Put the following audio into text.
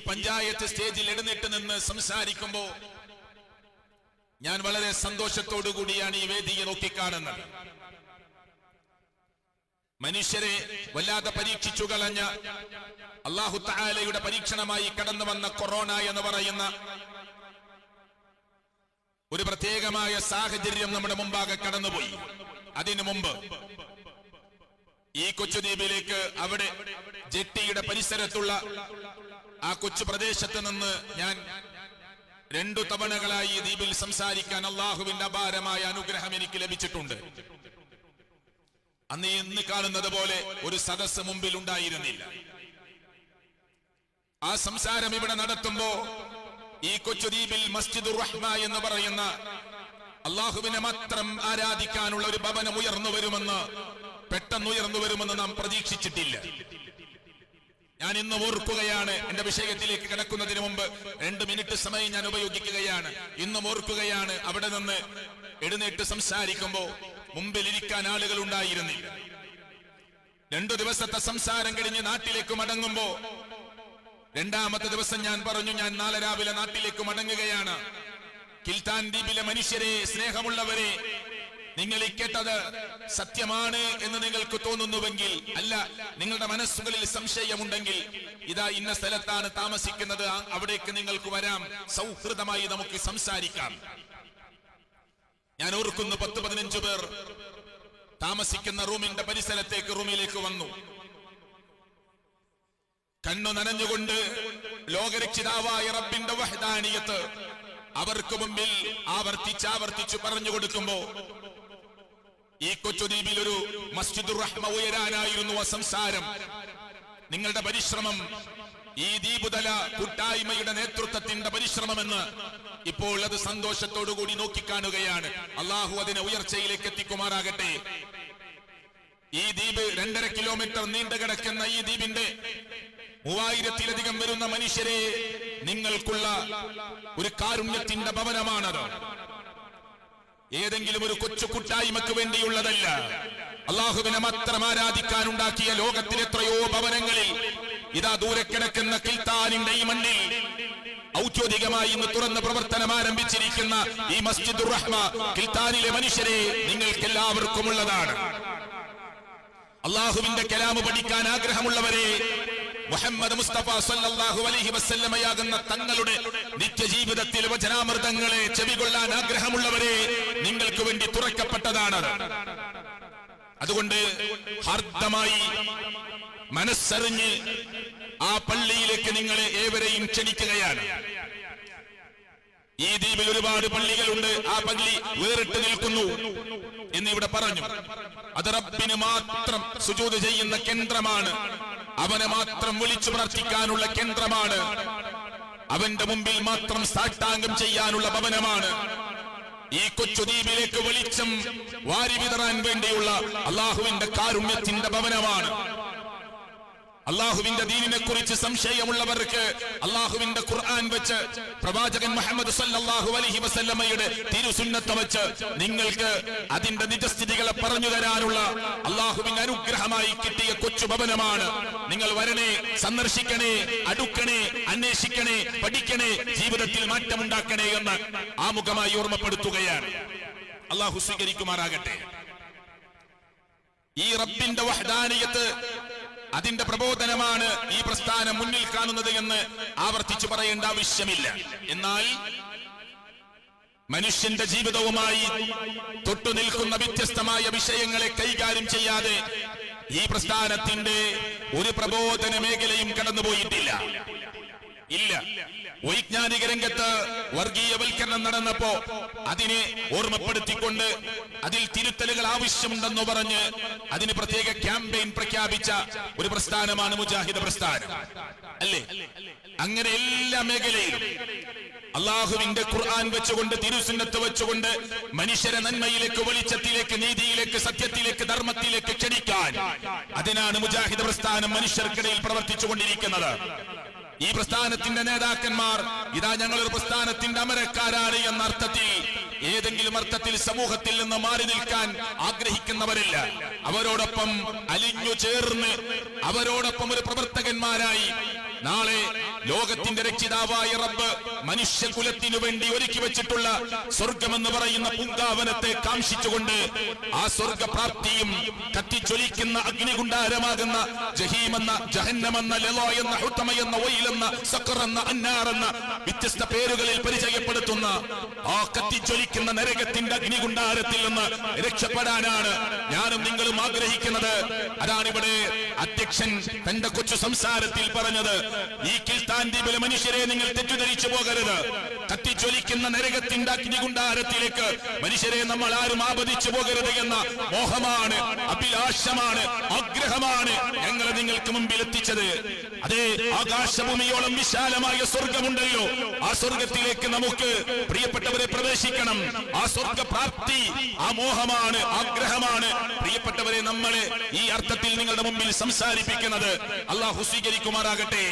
പഞ്ചായത്ത് സ്റ്റേജിൽ എഴുന്നേറ്റ് നിന്ന് സംസാരിക്കുമ്പോ ഞാൻ വളരെ സന്തോഷത്തോടു കൂടിയാണ് ഈ വേദിയെ നോക്കിക്കാണുന്നത്. മനുഷ്യരെ വല്ലാതെ പരീക്ഷിച്ചു കളഞ്ഞ അല്ലാഹു തആലയുടെ പരീക്ഷണമായി കടന്നു വന്ന കൊറോണ എന്ന് പറയുന്ന ഒരു പ്രത്യേകമായ സാഹചര്യം നമ്മുടെ മുമ്പാകെ കടന്നുപോയി. അതിനു മുമ്പ് ഈ കൊച്ചുദ്വീപിലേക്ക്, അവിടെ ജെട്ടിയുടെ പരിസരത്തുള്ള ആ കൊച്ചു പ്രദേശത്ത് നിന്ന് ഞാൻ 2 തവണകളായി ഈ ദ്വീപിൽ സംസാരിക്കാൻ അള്ളാഹുവിന്റെ അപാരമായ അനുഗ്രഹം എനിക്ക് ലഭിച്ചിട്ടുണ്ട്. അന്ന് ഇന്ന് കാണുന്നത് പോലെ ഒരു സദസ്സ് മുമ്പിൽ ഉണ്ടായിരുന്നില്ല. ആ സംസാരം ഇവിടെ നടത്തുമ്പോ ഈ കൊച്ചുദ്വീപിൽ മസ്ജിദുർ റഹ്മ എന്ന് പറയുന്ന അള്ളാഹുവിനെ മാത്രം ആരാധിക്കാനുള്ള ഒരു ഭവനം പെട്ടെന്ന് ഉയർന്നു വരുമെന്ന് നാം പ്രതീക്ഷിച്ചിട്ടില്ല. ഞാൻ ഇന്ന് ഓർക്കുകയാണ്, എന്റെ വിഷയത്തിലേക്ക് കിടക്കുന്നതിന് മുമ്പ് 2 മിനിറ്റ് സമയം ഞാൻ ഉപയോഗിക്കുകയാണ്. ഇന്നും ഓർക്കുകയാണ്, അവിടെ നിന്ന് എഴുന്നേറ്റ് സംസാരിക്കുമ്പോ മുമ്പിൽ ഇരിക്കാൻ ആളുകൾ ഉണ്ടായിരുന്നില്ല. 2 ദിവസത്തെ സംസാരം കഴിഞ്ഞ് നാട്ടിലേക്ക് മടങ്ങുമ്പോ 2ാമത്തെ ദിവസം ഞാൻ പറഞ്ഞു, ഞാൻ നാളെ രാവിലെ നാട്ടിലേക്ക് മടങ്ങുകയാണ്. കിൽത്താൻ ദ്വീപിലെ മനുഷ്യരെ, സ്നേഹമുള്ളവരെ, നിങ്ങൾ ഈ കേട്ടത് സത്യമാണ് എന്ന് നിങ്ങൾക്ക് തോന്നുന്നുവെങ്കിൽ, അല്ല, നിങ്ങളുടെ മനസ്സുകളിൽ സംശയമുണ്ടെങ്കിൽ, ഇതാ ഇന്ന സ്ഥലത്താണ് താമസിക്കുന്നത്, അവിടേക്ക് നിങ്ങൾക്ക് വരാം, സൗഹൃദമായി നമുക്ക് സംസാരിക്കാം. ഞാൻ ഓർക്കുന്നു, 10-15 പേർ താമസിക്കുന്ന റൂമിന്റെ പരിസരത്തേക്ക്, റൂമിലേക്ക് വന്നു. കണ്ണു നനഞ്ഞുകൊണ്ട് ലോകരക്ഷിതാവായ റബ്ബിന്റെ വഹ്ദാനിയത്ത് അവർക്ക് മുമ്പിൽ ആവർത്തിച്ചു പറഞ്ഞു കൊടുക്കുമ്പോ, ഈ കൊച്ചുദ്വീപിൽ ഒരു മസ്ജിദുർ റഹ്മ ഉയരാനായിരുന്നു ആ സംസാരം. നിങ്ങളുടെ പരിശ്രമം, ഈ ദ്വീപുതല കൂട്ടായ്മയുടെ നേതൃത്വത്തിന്റെ പരിശ്രമമെന്ന് ഇപ്പോൾ അത് സന്തോഷത്തോടുകൂടി നോക്കിക്കാണുകയാണ്. അള്ളാഹു അതിനെ ഉയർച്ചയിലേക്ക് എത്തിക്കുമാറാകട്ടെ. ഈ ദ്വീപ് 2.5 കിലോമീറ്റർ നീണ്ടു കിടക്കുന്ന ഈ ദ്വീപിന്റെ 3000-ലധികം വരുന്ന മനുഷ്യരെ നിങ്ങൾക്കുള്ള ഒരു കാരുണ്യത്തിന്റെ ഭവനമാണത്. ഏതെങ്കിലും ഒരു കൊച്ചു കൂട്ടായ്മക്ക് വേണ്ടിയുള്ളതല്ല. അള്ളാഹുവിനെ മാത്രം ആരാധിക്കാനുണ്ടാക്കിയ ലോകത്തിലെ എത്രയോ ഭവനങ്ങളിൽ ഇതാ ദൂരെ കിടക്കുന്ന കിൽത്താനിന്റെ ഈ മണ്ണിൽ ഔദ്യോഗികമായി ഇന്ന് തുറന്ന് പ്രവർത്തനം ആരംഭിച്ചിരിക്കുന്ന ഈ മസ്ജിദുർ റഹ്മ കിൽത്താനിലെ മനുഷ്യരെ നിങ്ങൾക്കെല്ലാവർക്കുമുള്ളതാണ്. അള്ളാഹുവിന്റെ കലാമ് പഠിക്കാൻ ആഗ്രഹമുള്ളവരെ, മുഹമ്മദ് മുസ്തഫ സല്ലല്ലാഹു അലൈഹി വസല്ലമയാകുന്ന തങ്ങളുടെ നിത്യജീവിതത്തിൽ വചനാമൃതങ്ങളെ ചെവികൊള്ളാൻ ആഗ്രഹമുള്ളവരെ, നിങ്ങൾക്ക് വേണ്ടി തുറക്കപ്പെട്ടതാണ്. അതുകൊണ്ട് ഹാർദമായി മനസ്സറിഞ്ഞ് ആ പള്ളിയിലേക്ക് നിങ്ങളെ ഏവരെയും ക്ഷണിക്കുകയാണ്. ഈ ദ്വീപിൽ ഒരുപാട് പള്ളികളുണ്ട്. ആ പള്ളി വേറിട്ട് നിൽക്കുന്നു എന്നിവിടെ പറഞ്ഞു. അത് റബ്ബിന് മാത്രം സുജൂദ് ചെയ്യുന്ന കേന്ദ്രമാണ്. അവനെ മാത്രം വിളിച്ചു പ്രാർത്ഥിക്കാനുള്ള കേന്ദ്രമാണ്. അവന്റെ മുമ്പിൽ മാത്രം സാഷ്ടാംഗം ചെയ്യാനുള്ള ഭവനമാണ്. ഈ കൊച്ചുദ്വീപിലേക്ക് വെളിച്ചം വാരി വിതറാൻ വേണ്ടിയുള്ള അള്ളാഹുവിന്റെ കാരുണ്യത്തിന്റെ ഭവനമാണ്. അള്ളാഹുവിന്റെ ദീനിനെ കുറിച്ച് സംശയമുള്ളവർക്ക് അള്ളാഹുവിന്റെ ഖുർആൻ വെച്ച്, പ്രവാചകൻ മുഹമ്മദ് സല്ലല്ലാഹു അലൈഹി വസല്ലമയുടെ തിരുസുന്നത്ത് വെച്ച് നിങ്ങൾക്ക് അതിന്റെ നിജസ്ഥിതികളെ പറഞ്ഞു തരാനുള്ള അള്ളാഹുവിന്റെ അനുഗ്രഹമായി കിട്ടിയ കൊച്ചു ഭവനമാണ്. നിങ്ങൾ വരണേ, സന്ദർശിക്കണേ, അടുക്കണേ, അന്വേഷിക്കണേ, പഠിക്കണേ, ജീവിതത്തിൽ മാറ്റമുണ്ടാക്കണേ എന്ന് ആമുഖമായി ഓർമ്മപ്പെടുത്തുകയാണ്. അള്ളാഹു സ്വീകരിക്കുമാറാകട്ടെ. ഈ റബ്ബിന്റെ വഹ്ദാനിയത്ത്, അതിന്റെ പ്രബോധനമാണ് ഈ പ്രസ്ഥാനം മുന്നിൽ കാണുന്നത് എന്ന് ആവർത്തിച്ചു പറയേണ്ട ആവശ്യമില്ല. എന്നാൽ മനുഷ്യന്റെ ജീവിതവുമായി തൊട്ടു നിൽക്കുന്ന വ്യത്യസ്തമായ വിഷയങ്ങളെ കൈകാര്യം ചെയ്യാതെ ഈ പ്രസ്ഥാനത്തിന്റെ ഒരു പ്രബോധന മേഖലയും കടന്നുപോയിട്ടില്ല. ഇല്ല. വൈജ്ഞാനിക രംഗത്ത് വർഗീയവൽക്കരണം നടന്നപ്പോ അതിനെ ഓർമ്മപ്പെടുത്തിക്കൊണ്ട് അതിൽ തിരുത്തലുകൾ ആവശ്യമുണ്ടെന്ന് പറഞ്ഞ് അതിന് പ്രത്യേക ക്യാമ്പയിൻ പ്രഖ്യാപിച്ച ഒരു പ്രസ്ഥാനമാണ് മുജാഹിദ് പ്രസ്ഥാനം, അല്ലേ? അങ്ങനെ എല്ലാ മേഖലയിലും അള്ളാഹുവിന്റെ ഖുർആൻ വെച്ചുകൊണ്ട്, തിരുസുന്നത്ത് വെച്ചുകൊണ്ട് മനുഷ്യരെ നന്മയിലേക്ക്, വെളിച്ചത്തിലേക്ക്, നീതിയിലേക്ക്, സത്യത്തിലേക്ക്, ധർമ്മത്തിലേക്ക് ക്ഷണിക്കാൻ, അതിനാണ് മുജാഹിദ് പ്രസ്ഥാനം മനുഷ്യർക്കിടയിൽ പ്രവർത്തിച്ചുകൊണ്ടിരിക്കുന്നത്. ഈ പ്രസ്ഥാനത്തിന്റെ നേതാക്കന്മാർ ഇതാ ഞങ്ങളൊരു പ്രസ്ഥാനത്തിന്റെ അമരക്കാരാണ് എന്ന അർത്ഥത്തിൽ, ഏതെങ്കിലും അർത്ഥത്തിൽ സമൂഹത്തിൽ നിന്ന് മാറി നിൽക്കാൻ ആഗ്രഹിക്കുന്നവരില്ല. അവരോടൊപ്പം അലിഞ്ഞു ചേർന്ന് അവരോടൊപ്പം ഒരു പ്രവർത്തകന്മാരായി നാളെ ലോകത്തിന്റെ രക്ഷിതാവായ റബ്ബ് മനുഷ്യകുലത്തിനു വേണ്ടി ഒരുക്കി വെച്ചിട്ടുള്ള സ്വർഗമെന്ന് പറയുന്ന പൂങ്കാവനത്തെ കാംക്ഷിച്ചുകൊണ്ട് ആ സ്വർഗപ്രാപ്തിയും കത്തിച്ചൊലിക്കുന്ന അഗ്നികുണ്ടാരമാകുന്ന ജഹീമെന്ന, ജഹന്നമെന്ന, ലള എന്ന, ഹുത്തമ എന്ന, വൈൽ എന്ന, സഖർ എന്ന, അന്നാർ എന്ന വ്യത്യസ്ത പേരുകളിൽ പരിചയപ്പെടുത്തുന്ന ആ കത്തിച്ചൊലിക്കുന്ന നരകത്തിന്റെ അഗ്നികുണ്ടാരത്തിൽ നിന്ന് രക്ഷപ്പെടാനാണ് ഞാനും നിങ്ങളും ആഗ്രഹിക്കുന്നത്. അതാണ് ഇവിടെ അധ്യക്ഷൻ തന്റെ കൊച്ചു സംസാരത്തിൽ പറഞ്ഞത്. ഈ കിൽത്താൻ ദ്വീപിലെ മനുഷ്യരെ നിങ്ങൾ തെറ്റിദ്ധരിച്ചു പോകരുത്. കത്തിച്ചൊലിക്കുന്ന നരകത്തിന്റെ അഗ്നികുണ്ടാരത്തിലേക്ക് മനുഷ്യരെ നമ്മൾ ആരും ആപതിച്ചു പോകരുത് എന്ന മോഹമാണ്, അഭിലാഷമാണ്, ആഗ്രഹമാണ് ഞങ്ങളെ നിങ്ങൾക്ക് മുമ്പിൽ എത്തിച്ചത്. അതേ ആകാശഭൂമിയോളം വിശാലമായ സ്വർഗമുണ്ടല്ലോ, ആ സ്വർഗത്തിലേക്ക് നമുക്ക് പ്രിയപ്പെട്ടവരെ പ്രവേശിക്കണം. ആ സ്വർഗപ്രാപ്തി, ആ മോഹമാണ്, ആഗ്രഹമാണ് പ്രിയപ്പെട്ടവരെ നമ്മളെ ഈ അർത്ഥത്തിൽ നിങ്ങളുടെ മുമ്പിൽ സംസാരിപ്പിക്കുന്നത്. അല്ലാഹു സ്വീകരിക്കുമാറാകട്ടെ.